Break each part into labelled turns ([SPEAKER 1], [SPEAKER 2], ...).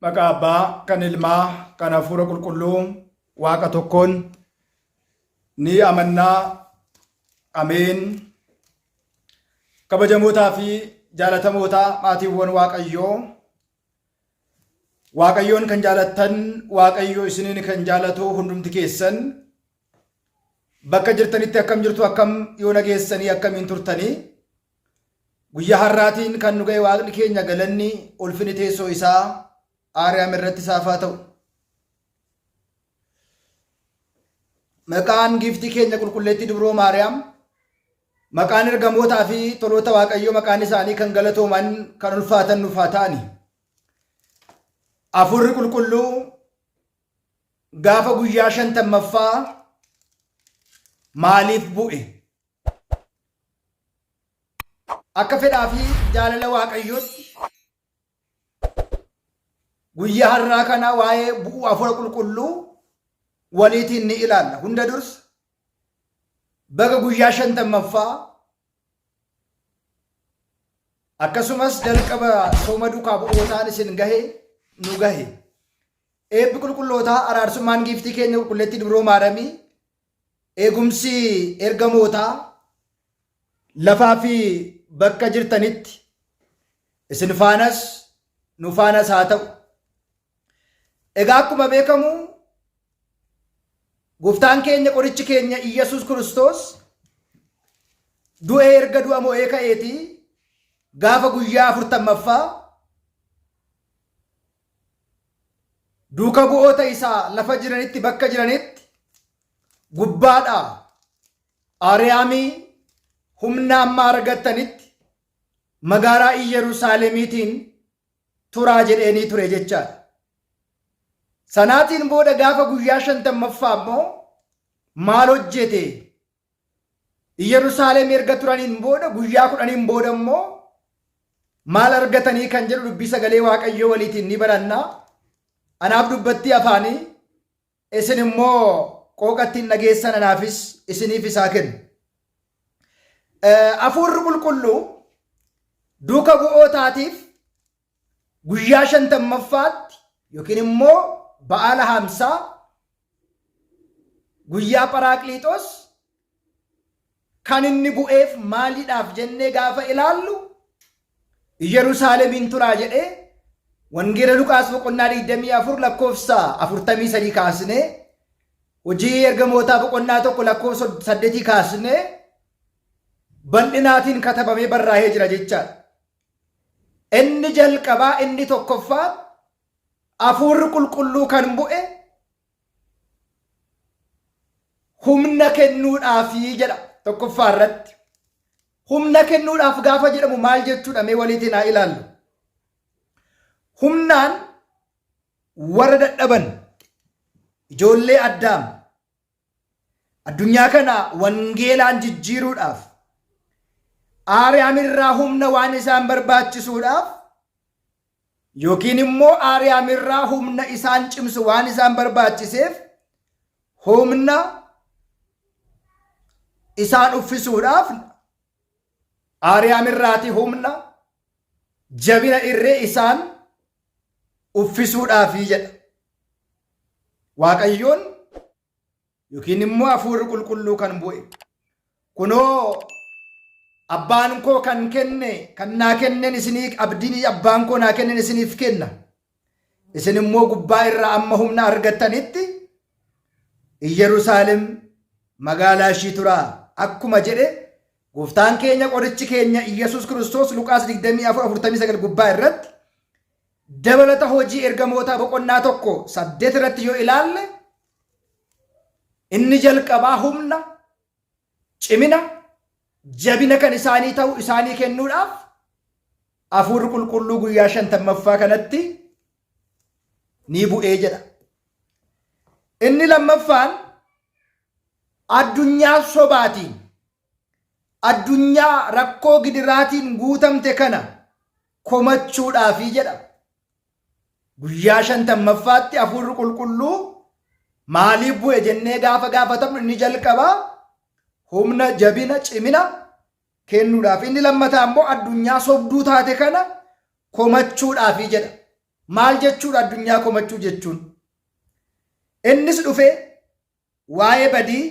[SPEAKER 1] Maqaa Abbaa, kan Ilmaa, kan Hafuura Qulqulluu, Waaqa tokkoon ni amannaa. Ameen. Kabajamootaa fi jaalatamootaa maatiiwwan Waaqayyoo, Waaqayyoon kan jaalattan, Waaqayyoo isiniin kan jaalatu hundumti keessan bakka jirtanitti akkam jirtu, akkam yoo nageessanii akkamiin turtanii, guyyaa har'aatiin kan nu ga'e Waaqni keenya galanni ulfini teessoo isaa Aariyaam irratti isaaf haa ta'u. Maqaan giiftii keenya qulqulleettii Dubroo Maariyaam, maqaan ergamootaa fi toloota Waaqayyoo maqaan isaanii kan galatooman kan ulfaatan nuuf haa ta'ani. Hafuurri qulqulluu gaafa guyyaa 50ffaa maaliif bu'e? Akka fedhaa fi jaalala Waaqayyootti guyyaa har'aa kana waa'ee bu'uu hafuura qulqulluu waliitiin ni ilaalla. Hunda dursa baga guyyaa 50ffaa akkasumas jalqaba sooma duukaa bu'ootaan isin gahe nu gahe. Eebbi qulqullootaa, araarsummaan giiftii keenya qulqulleettii Dubroo Maariyaamii, eegumsi ergamootaa lafaa fi bakka jirtanitti isin faanas nu faanas haa ta'u. Egaa akkuma beekamu Gooftaan keenya qorichi keenya Iyyasuus Kiristoos du'ee erga du'a mo'ee ka'eetii gaafa guyyaa 40ffaa duuka bu'oota isaa lafa jiranitti bakka jiranitti gubbaadhaa Aariyaamii humna amma argattanitti magaalaa Yerusaalemiitiin turaa jedheenii ture jechaadha. Sanaatiin booda gaafa guyyaa 50ffaa immoo maal hojjete? Yerusaalem erga turaniin booda guyyaa 10 booda immoo maal argatanii kan jedhu dubbii sagalee Waaqayyoo waliitiin ni barannaa. Anaaf dubbattii afaanii, isin immoo qooqattiin dhageessan, anaafis isiniif isaa kennu. Hafuurri qulqulluu duuka bu'ootaatiif guyyaa 50ffaatti yookiin immoo ba'aala hamsaa guyyaa Phaaraaqliixoos kan inni bu'eef maaliidhaaf jennee gaafa ilaallu Yerusaalemiin turaa jedhee wangeela Luqaas boqonnaa 24 lakkoofsa 43 kaasnee, hojii ergamootaa boqonnaa 1 lakkoofsa 8 kaasnee bal'inaatiin katabamee barraa'ee jira jechaadha. Inni jalqabaa, inni tokkoffaa hafuurri qulqulluu kan bu'e humna kennuudhaafi jedha. Tokkoffaa irratti humna kennuudhaaf gaafa jedhamu maal jechuudha? Mee waliitiin haa ilaallu. Humnaan warra dadhaban ijoollee Addaam addunyaa kana wangeelaan jijjiiruudhaaf, Aariyaam irraa humna waan isaan barbaachisuudhaaf yookiin immoo Aariyaam irraa humna isaan cimsu waan isaan barbaachiseef humna isaan uffisuudhaaf Aariyaam irraati humna jabina irree isaan uffisuudhaafi jedha. Waaqayyoon yookiin immoo hafuurri qulqulluu kan bu'e. Kunoo abbaan koo kan kenne, kan naa kennen isinii abdiin abbaan koo naa kennen isiniif kenna. Isin immoo gubbaa irraa amma humna argattanitti Yerusaalem magaalaa ishii turaa. Akkuma jedhe Gooftaan keenya qorichi keenya Iyyasuus Kiristoos Luqaas 24:49 gubbaa irratti dabalata hojii ergamootaa boqonnaa 1:8 irratti yoo ilaalle inni jalqabaa humna, cimina, jabina kan isaanii ta'u isaanii kennuudhaaf hafuurri qulqulluu guyyaa 50ffaa kanatti ni bu'ee jedha. Inni lammaffaan addunyaa sobaatiin, addunyaa rakkoo gidiraatiin guutamte kana komachuudhaafi jedha. Guyyaa 50ffaatti hafuurri qulqulluu maaliif bu'e jennee gaafa gaafatamnu inni jalqabaa humna, jabina, cimina kennuudhaaf, inni lammataa immoo addunyaa sobduu taate kana komachuudhaafi jedha. Maal jechuudha addunyaa komachuu jechuun? Innis dhufee waa'ee badii,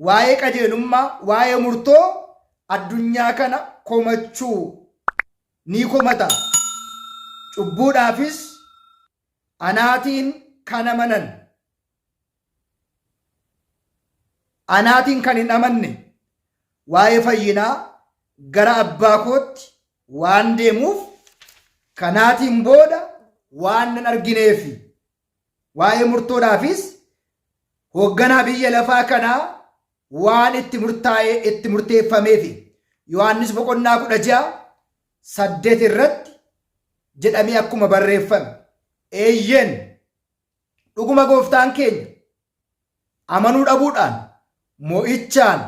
[SPEAKER 1] waa'ee qajeelummaa, waa'ee murtoo addunyaa kana komachuu ni komata. Cubbuudhaafis anaatiin kan amanan, anaatiin kan hin amanne waa'ee fayyinaa gara abbaa kootti waan deemuuf kanaatiin booda waan nan argineefi waa'ee murtoodhaafis hoogganaa biyya lafaa kanaa waan itti murteeffameefi Yohaannis boqonnaa 16:8 irratti jedhamee akkuma barreeffame eeyyeen dhuguma gooftaan keenya amanuu dhabuudhaan mo'ichaan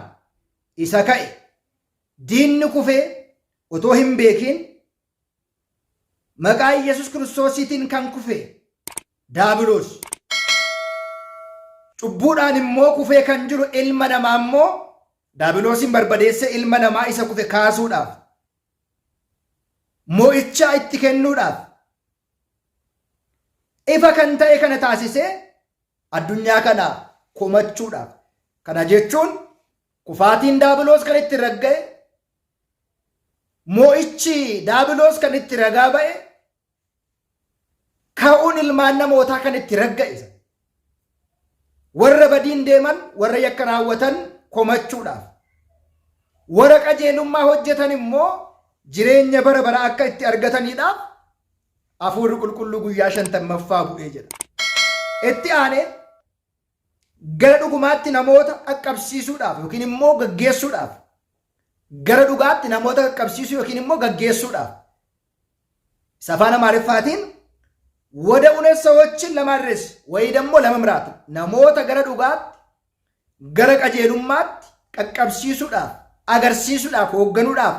[SPEAKER 1] isa ka'e diinni kufee otoo hin beekin maqaa Yesus Kiristoosiitiin kan kufe daabiloos cubbuudhaan immoo kufee kan jiru ilma namaa immoo daabiloosin barbadeesse ilma namaa isa kufe kaasuudhaaf mo'ichaa itti kennuudhaaf ifa kan ta'e kana taasisee addunyaa kana komachuudhaaf. Kana jechuun kufaatiin daabiloos kan itti ragga'e, mo'ichi daabiloos kan itti ragaa ba'e, ka'uun ilmaan namootaa kan itti ragga'e, warra badiin deeman, warra yakka raawwatan komachuudhaaf, warra qajeelummaa hojjetan immoo jireenya bara bara akka itti argataniidhaaf hafuurri qulqulluu guyyaa 50ffaa bu'ee jedha. Itti aanee gara dhugumaatti namoota qaqqabsiisuudhaaf yookiin immoo gaggeessuudhaaf, gara dhugaatti namoota qaqqabsiisuu yookiin immoo gaggeessuudhaaf afaan Amaariffaatiin ወደ እውነት ሰዎችን ለማድረስ ወይ ደግሞ ለመምራት namoota gara dhugaatti gara qajeelummaatti qaqqabsiisuudhaaf agarsiisuudhaaf hoogganuudhaaf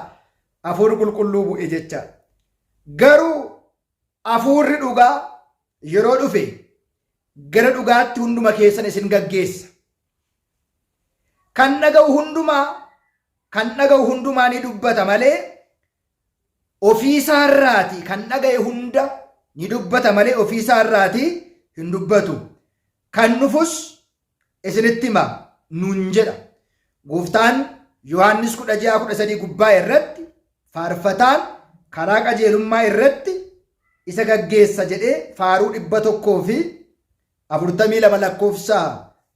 [SPEAKER 1] hafuurri qulqulluu bu'e jecha. Garuu hafuurri dhugaa yeroo dhufe gara dhugaatti hunduma keessan isin gaggeessa. Kan dhaga'u hundumaa ni dubbata malee ofii isaarraati. Kan dhaga'e hunda ni dubbata malee ofii isaarraati hin dubbatu. Kan nufus isinitti hima nuun jedha. Gooftaan Yohaannis 16:13 gubbaa irratti faarfataan karaa qajeelummaa irratti isa gaggeessa jedhee faaruu 142 lakkoofsa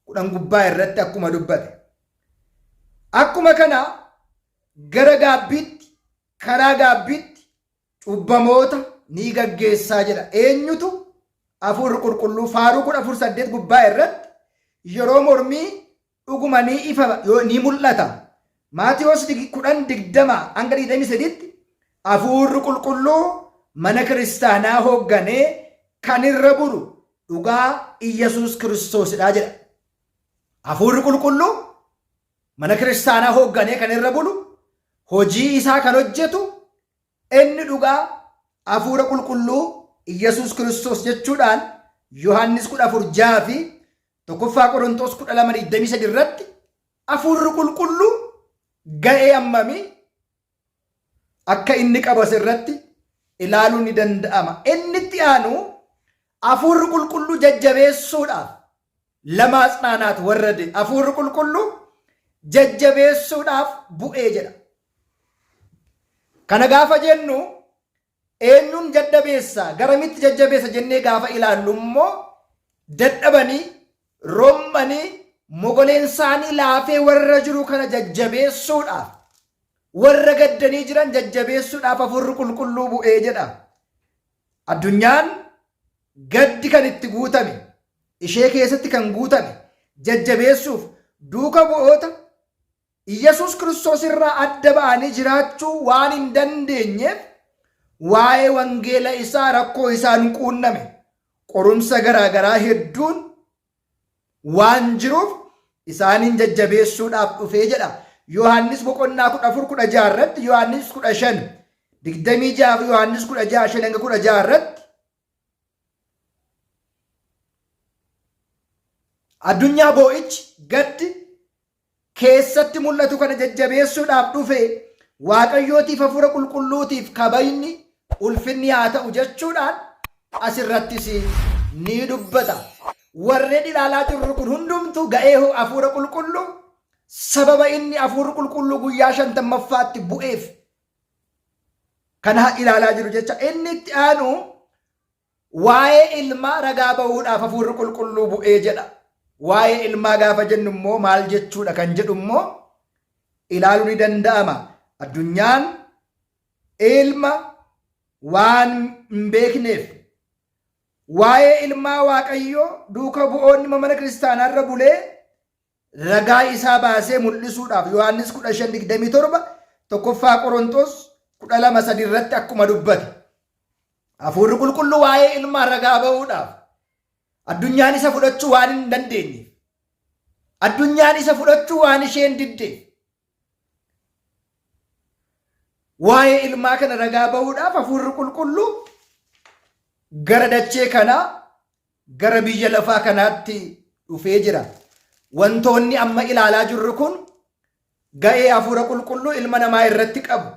[SPEAKER 1] 10 gubbaa irratti akkuma dubbate. Akkuma kana gara gaabbiitti karaa gaabbiitti cubbamoota ni gaggeessaa jedha. Eenyutu? Hafuurri qulqulluu. Faaruu 14:8 gubbaa irratti yeroo mormii dhuguma ni ifa ni mul'ata. Maatiyos 10:20-23tti hafuurri qulqulluu mana kiristaanaa hoogganee kan irra bulu dhugaa Iyyasuus Kiristoosidha jedha. Hafuurri qulqulluu mana kiristaanaa hoogganee kan irra bulu hojii isaa kan hojjetu inni dhugaa hafuura qulqulluu Iyyasuus Kiristoos jechuudhaan Yohaannis 14:6 fi 1 Qorontos 12:23 irratti hafuurri qulqulluu ga'ee ammamii akka inni qabas irratti ilaaluun ni danda'ama. Inni itti aanu hafuurri qulqulluu jajjabeessuudhaaf lamaasnaanaat warrade hafuurri qulqulluu jajjabeessuudhaaf bu'ee jedha. Kana gaafa jennu eenyuun jajjabeessa garamitti jajjabeessa jennee gaafa ilaallu immoo dadhabanii rommanii mogoleen isaanii laafee warra jiru kana jajjabeessuudhaaf warra gaddanii jiran jajjabeessuudhaaf hafuurri qulqulluu bu'ee jedha. Addunyaan gaddi kan itti guutame ishee keessatti kan guutame jajjabeessuuf duuka bu'oota Iyyasuus Kiristoos irraa adda ba'anii jiraachuu waan hin dandeenyeef waa'ee wangeela isaa rakkoo isaan quunname qorumsa garaagaraa hedduun waan jiruuf isaaniin jajjabeessuudhaaf dhufee jedha. Yohaannis boqonnaa 14:16 irratti, Yohaannis 15:26 fi Yohaannis 16:5-16 irratti addunyaa boo'ichi gaddi keessatti mul'atu kana jajjabeessuudhaaf dhufe Waaqayyootiif hafuura qulqulluutiif kabajni ulfinni haa ta'u jechuudhaan asirrattis ni dubbata. Warreen ilaalaa jirru kun hundumtuu ga'ee hafuura qulqulluu sababa inni hafuura qulqulluu guyyaa 50ffaatti bu'eef kana ilaalaa jiru jecha. Inni itti aanu waa'ee ilmaa ragaa ba'uudhaaf hafuurri qulqulluu bu'ee jedha. Waa'ee ilmaa gaafa jennu immoo maal jechuudha kan jedhu immoo ilaaluu ni danda'ama. Addunyaan ilma waan hin beekneef waa'ee ilmaa Waaqayyoo duuka bu'oonni mana kiristaanaarra bulee ragaa isaa baasee mul'isuudhaaf Yohaannis 15:27 tokkoffaa Qorontos 12:3 irratti akkuma dubbate hafuurri qulqulluu waa'ee ilmaa ragaa ba'uudhaaf addunyaan isa fudhachuu waan hin dandeenyeef, addunyaan isa fudhachuu waan isheen diddeef waa'ee ilmaa kana ragaa ba'uudhaaf hafuurri qulqulluu gara dachee kanaa gara biyya lafaa kanaatti dhufee jira. Wantoonni amma ilaalaa jirru kun ga'ee hafuura qulqulluu ilma namaa irratti qabu.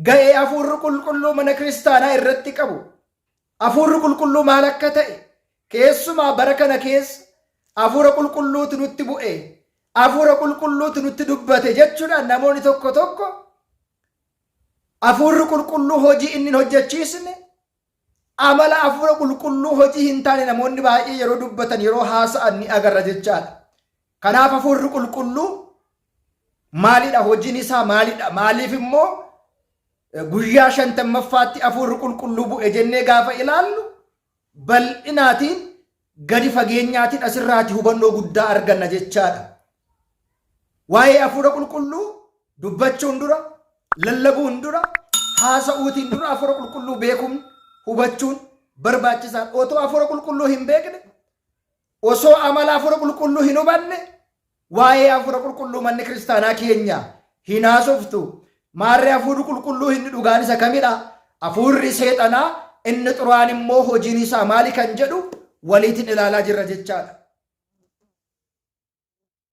[SPEAKER 1] Ga'ee hafuurri qulqulluu mana kiristaanaa irratti qabu. Hafuurri qulqulluu maal akka ta'e keessumaa bara kana keessa hafuura qulqulluutu nutti bu'e, hafuura qulqulluutu nutti dubbate jechuudhaan namoonni tokko tokko hafuurri qulqulluu hojii inni hojjechiisne amala hafuura qulqulluu hojii hin taane namoonni baay'ee yeroo dubbatan yeroo haasa'an ni agarra jechaadha. Kanaaf hafuurri qulqulluu maalidha? Hojiin isaa maalidha? Maaliif immoo guyyaa 50ffaatti hafuurri qulqulluu bu'e jennee gaafa ilaallu bal'inaatiin gadi fageenyaatiin asirraati hubannoo guddaa arganna jechaadha. Waa'ee hafuura qulqulluu dubbachuun dura, lallabuun dura, haasa'uutiin dura hafuura qulqulluu beekuun hubachuun barbaachisaadha. Otoo hafuura qulqulluu hin beekne, osoo amala hafuura qulqulluu hin hubanne waa'ee hafuura qulqulluu manni kiristaanaa keenya hin haasoftu. Maarree hafuurri qulqulluu inni dhugaan isa kamidha? Hafuurri seexanaa inni xuraa'aan immoo hojiin isaa maali kan jedhu waliitiin ilaalaa jirra jechaadha.